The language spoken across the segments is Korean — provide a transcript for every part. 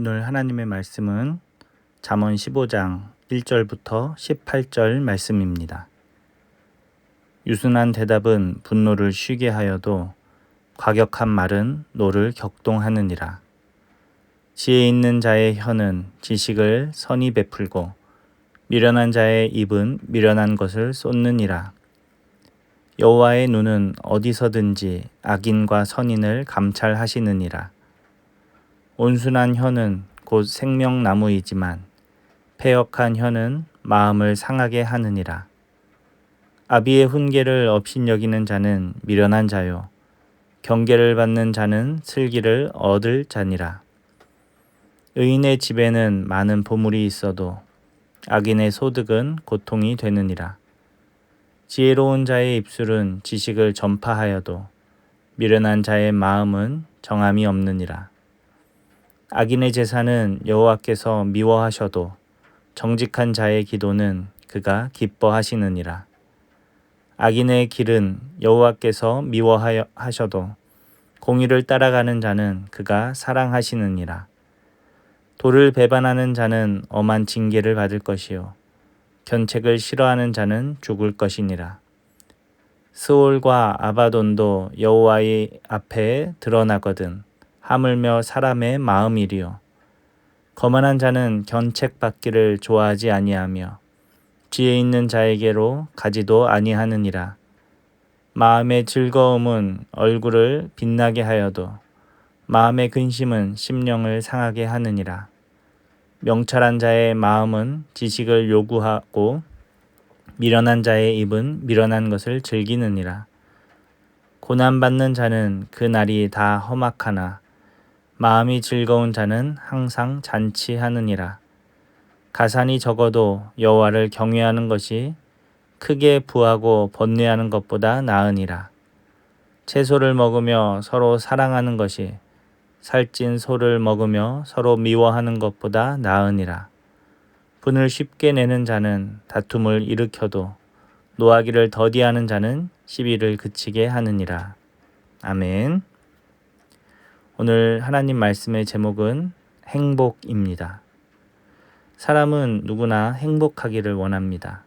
오늘 하나님의 말씀은 잠언 15장 1절부터 18절 말씀입니다. 유순한 대답은 분노를 쉬게 하여도 과격한 말은 노를 격동하느니라. 지혜 있는 자의 혀는 지식을 선히 베풀고 미련한 자의 입은 미련한 것을 쏟느니라. 여호와의 눈은 어디서든지 악인과 선인을 감찰하시느니라. 온순한 혀는 곧 생명나무이지만 패역한 혀는 마음을 상하게 하느니라. 아비의 훈계를 업신여기는 자는 미련한 자요 경계를 받는 자는 슬기를 얻을 자니라. 의인의 집에는 많은 보물이 있어도 악인의 소득은 고통이 되느니라. 지혜로운 자의 입술은 지식을 전파하여도 미련한 자의 마음은 정함이 없느니라. 악인의 제사는 여호와께서 미워하셔도 정직한 자의 기도는 그가 기뻐하시느니라. 악인의 길은 여호와께서 미워하셔도 공의를 따라가는 자는 그가 사랑하시느니라. 도를 배반하는 자는 엄한 징계를 받을 것이요 견책을 싫어하는 자는 죽을 것이니라. 스올과 아바돈도 여호와의 앞에 드러나거든 하물며 사람의 마음이리요. 거만한 자는 견책받기를 좋아하지 아니하며 지혜 있는 자에게로 가지도 아니하느니라. 마음의 즐거움은 얼굴을 빛나게 하여도 마음의 근심은 심령을 상하게 하느니라. 명철한 자의 마음은 지식을 요구하고 미련한 자의 입은 미련한 것을 즐기느니라. 고난받는 자는 그 날이 다 험악하나 마음이 즐거운 자는 항상 잔치하느니라. 가산이 적어도 여호와를 경외하는 것이 크게 부하고 번뇌하는 것보다 나으니라. 채소를 먹으며 서로 사랑하는 것이 살찐 소를 먹으며 서로 미워하는 것보다 나으니라. 분을 쉽게 내는 자는 다툼을 일으켜도 노하기를 더디하는 자는 시비를 그치게 하느니라. 아멘. 오늘 하나님 말씀의 제목은 행복입니다. 사람은 누구나 행복하기를 원합니다.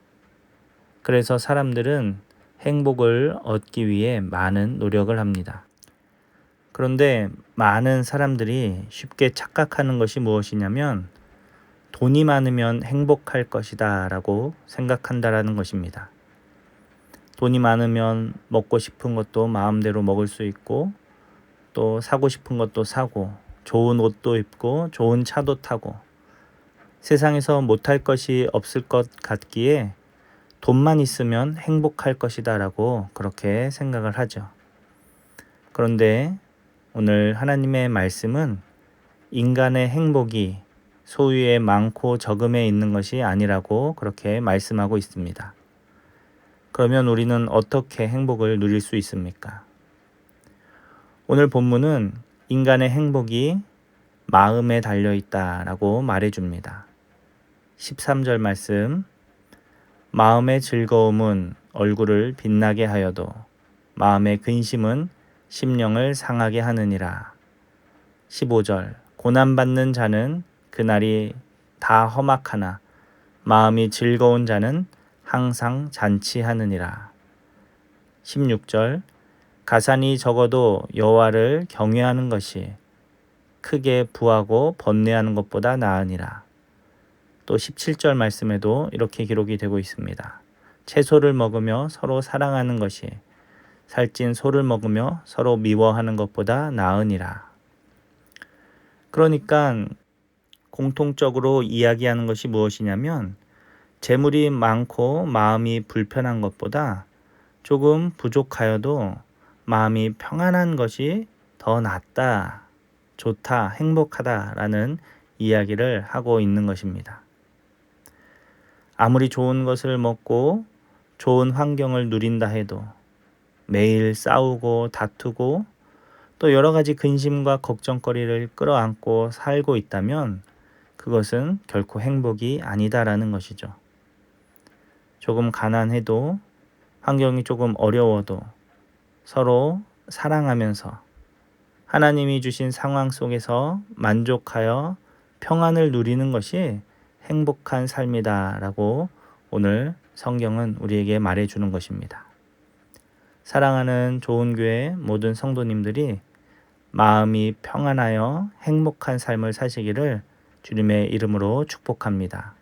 그래서 사람들은 행복을 얻기 위해 많은 노력을 합니다. 그런데 많은 사람들이 쉽게 착각하는 것이 무엇이냐면 돈이 많으면 행복할 것이다 라고 생각한다라는 것입니다. 돈이 많으면 먹고 싶은 것도 마음대로 먹을 수 있고 또 사고 싶은 것도 사고 좋은 옷도 입고 좋은 차도 타고 세상에서 못할 것이 없을 것 같기에 돈만 있으면 행복할 것이다 라고 그렇게 생각을 하죠. 그런데 오늘 하나님의 말씀은 인간의 행복이 소유의 많고 적음에 있는 것이 아니라고 그렇게 말씀하고 있습니다. 그러면 우리는 어떻게 행복을 누릴 수 있습니까? 오늘 본문은 인간의 행복이 마음에 달려있다라고 말해줍니다. 13절 말씀, 마음의 즐거움은 얼굴을 빛나게 하여도 마음의 근심은 심령을 상하게 하느니라. 15절, 고난받는 자는 그날이 다 험악하나 마음이 즐거운 자는 항상 잔치하느니라. 16절, 가산이 적어도 여호와를 경외하는 것이 크게 부하고 번뇌하는 것보다 나으니라. 또 17절 말씀에도 이렇게 기록이 되고 있습니다. 채소를 먹으며 서로 사랑하는 것이 살찐 소를 먹으며 서로 미워하는 것보다 나으니라. 그러니까 공통적으로 이야기하는 것이 무엇이냐면 재물이 많고 마음이 불편한 것보다 조금 부족하여도 마음이 평안한 것이 더 낫다, 좋다, 행복하다라는 이야기를 하고 있는 것입니다. 아무리 좋은 것을 먹고 좋은 환경을 누린다 해도 매일 싸우고 다투고 또 여러 가지 근심과 걱정거리를 끌어안고 살고 있다면 그것은 결코 행복이 아니다라는 것이죠. 조금 가난해도 환경이 조금 어려워도 서로 사랑하면서 하나님이 주신 상황 속에서 만족하여 평안을 누리는 것이 행복한 삶이다라고 오늘 성경은 우리에게 말해주는 것입니다. 사랑하는 좋은 교회 모든 성도님들이 마음이 평안하여 행복한 삶을 사시기를 주님의 이름으로 축복합니다.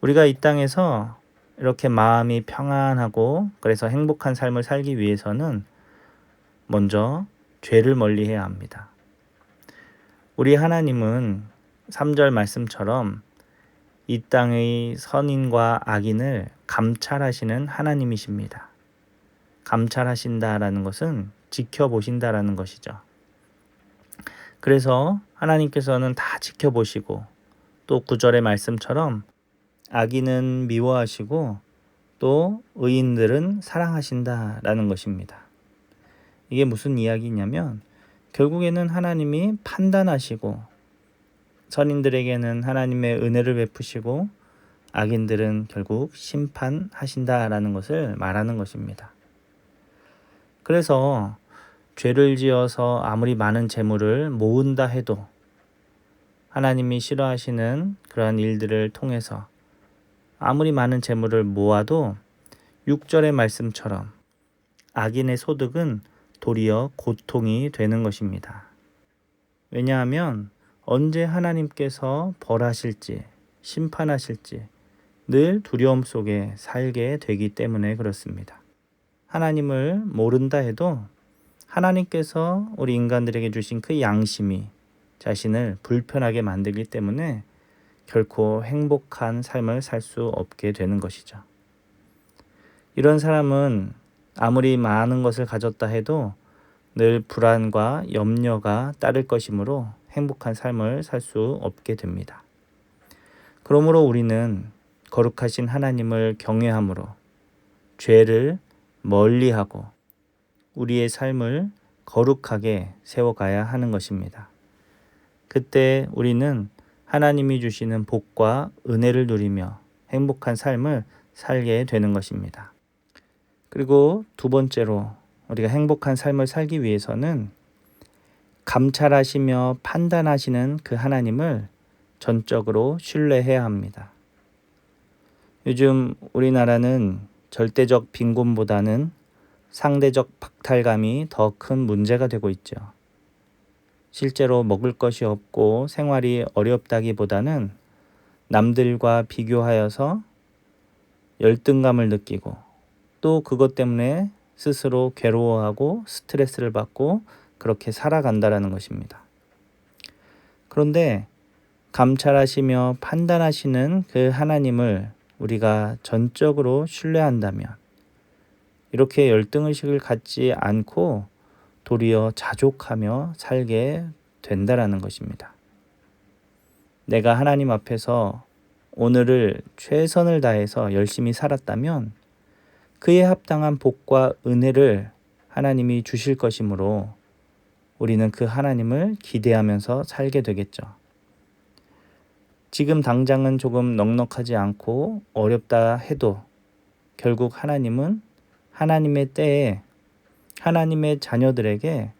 우리가 이 땅에서 이렇게 마음이 평안하고 그래서 행복한 삶을 살기 위해서는 먼저 죄를 멀리해야 합니다. 우리 하나님은 3절 말씀처럼 이 땅의 선인과 악인을 감찰하시는 하나님이십니다. 감찰하신다라는 것은 지켜보신다라는 것이죠. 그래서 하나님께서는 다 지켜보시고 또 9절의 말씀처럼 악인은 미워하시고 또 의인들은 사랑하신다라는 것입니다. 이게 무슨 이야기냐면 결국에는 하나님이 판단하시고 선인들에게는 하나님의 은혜를 베푸시고 악인들은 결국 심판하신다라는 것을 말하는 것입니다. 그래서 죄를 지어서 아무리 많은 재물을 모은다 해도 하나님이 싫어하시는 그러한 일들을 통해서 아무리 많은 재물을 모아도 6절의 말씀처럼 악인의 소득은 도리어 고통이 되는 것입니다. 왜냐하면 언제 하나님께서 벌하실지 심판하실지 늘 두려움 속에 살게 되기 때문에 그렇습니다. 하나님을 모른다 해도 하나님께서 우리 인간들에게 주신 그 양심이 자신을 불편하게 만들기 때문에 결코 행복한 삶을 살 수 없게 되는 것이죠. 이런 사람은 아무리 많은 것을 가졌다 해도 늘 불안과 염려가 따를 것이므로 행복한 삶을 살 수 없게 됩니다. 그러므로 우리는 거룩하신 하나님을 경외함으로 죄를 멀리하고 우리의 삶을 거룩하게 세워가야 하는 것입니다. 그때 우리는 하나님이 주시는 복과 은혜를 누리며 행복한 삶을 살게 되는 것입니다. 그리고 두 번째로 우리가 행복한 삶을 살기 위해서는 감찰하시며 판단하시는 그 하나님을 전적으로 신뢰해야 합니다. 요즘 우리나라는 절대적 빈곤보다는 상대적 박탈감이 더 큰 문제가 되고 있죠. 실제로 먹을 것이 없고 생활이 어렵다기보다는 남들과 비교하여서 열등감을 느끼고 또 그것 때문에 스스로 괴로워하고 스트레스를 받고 그렇게 살아간다라는 것입니다. 그런데 감찰하시며 판단하시는 그 하나님을 우리가 전적으로 신뢰한다면 이렇게 열등의식을 갖지 않고 도리어 자족하며 살게 된다라는 것입니다. 내가 하나님 앞에서 오늘을 최선을 다해서 열심히 살았다면 그에 합당한 복과 은혜를 하나님이 주실 것이므로 우리는 그 하나님을 기대하면서 살게 되겠죠. 지금 당장은 조금 넉넉하지 않고 어렵다 해도 결국 하나님은 하나님의 때에 하나님의 자녀들에게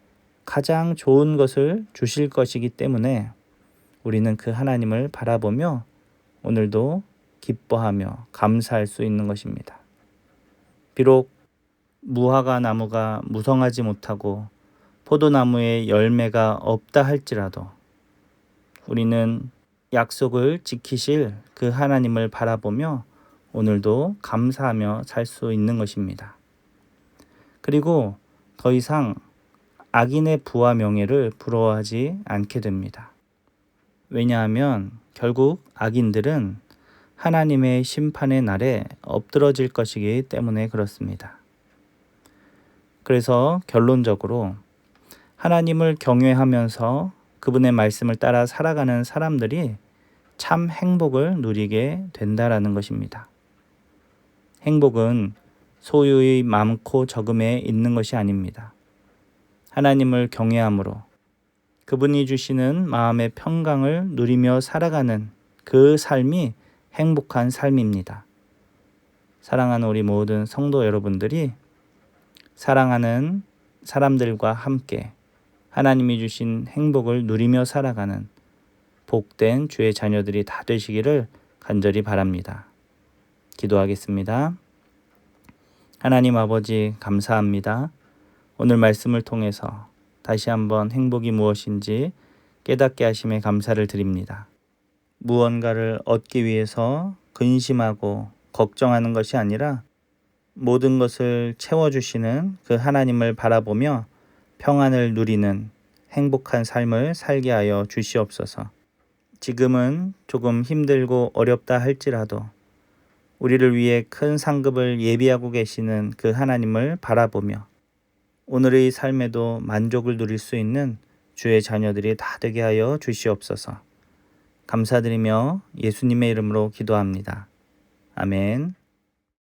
가장 좋은 것을 주실 것이기 때문에 우리는 그 하나님을 바라보며 오늘도 기뻐하며 감사할 수 있는 것입니다. 비록 무화과 나무가 무성하지 못하고 포도나무에 열매가 없다 할지라도 우리는 약속을 지키실 그 하나님을 바라보며 오늘도 감사하며 살 수 있는 것입니다. 그리고 더 이상 악인의 부와 명예를 부러워하지 않게 됩니다. 왜냐하면 결국 악인들은 하나님의 심판의 날에 엎드러질 것이기 때문에 그렇습니다. 그래서 결론적으로 하나님을 경외하면서 그분의 말씀을 따라 살아가는 사람들이 참 행복을 누리게 된다라는 것입니다. 행복은 소유의 많고 적음에 있는 것이 아닙니다. 하나님을 경외함으로 그분이 주시는 마음의 평강을 누리며 살아가는 그 삶이 행복한 삶입니다. 사랑하는 우리 모든 성도 여러분들이 사랑하는 사람들과 함께 하나님이 주신 행복을 누리며 살아가는 복된 주의 자녀들이 다 되시기를 간절히 바랍니다. 기도하겠습니다. 하나님 아버지 감사합니다. 오늘 말씀을 통해서 다시 한번 행복이 무엇인지 깨닫게 하심에 감사를 드립니다. 무언가를 얻기 위해서 근심하고 걱정하는 것이 아니라 모든 것을 채워주시는 그 하나님을 바라보며 평안을 누리는 행복한 삶을 살게 하여 주시옵소서. 지금은 조금 힘들고 어렵다 할지라도 우리를 위해 큰 상급을 예비하고 계시는 그 하나님을 바라보며 오늘의 삶에도 만족을 누릴 수 있는 주의 자녀들이 다 되게 하여 주시옵소서. 감사드리며 예수님의 이름으로 기도합니다. 아멘.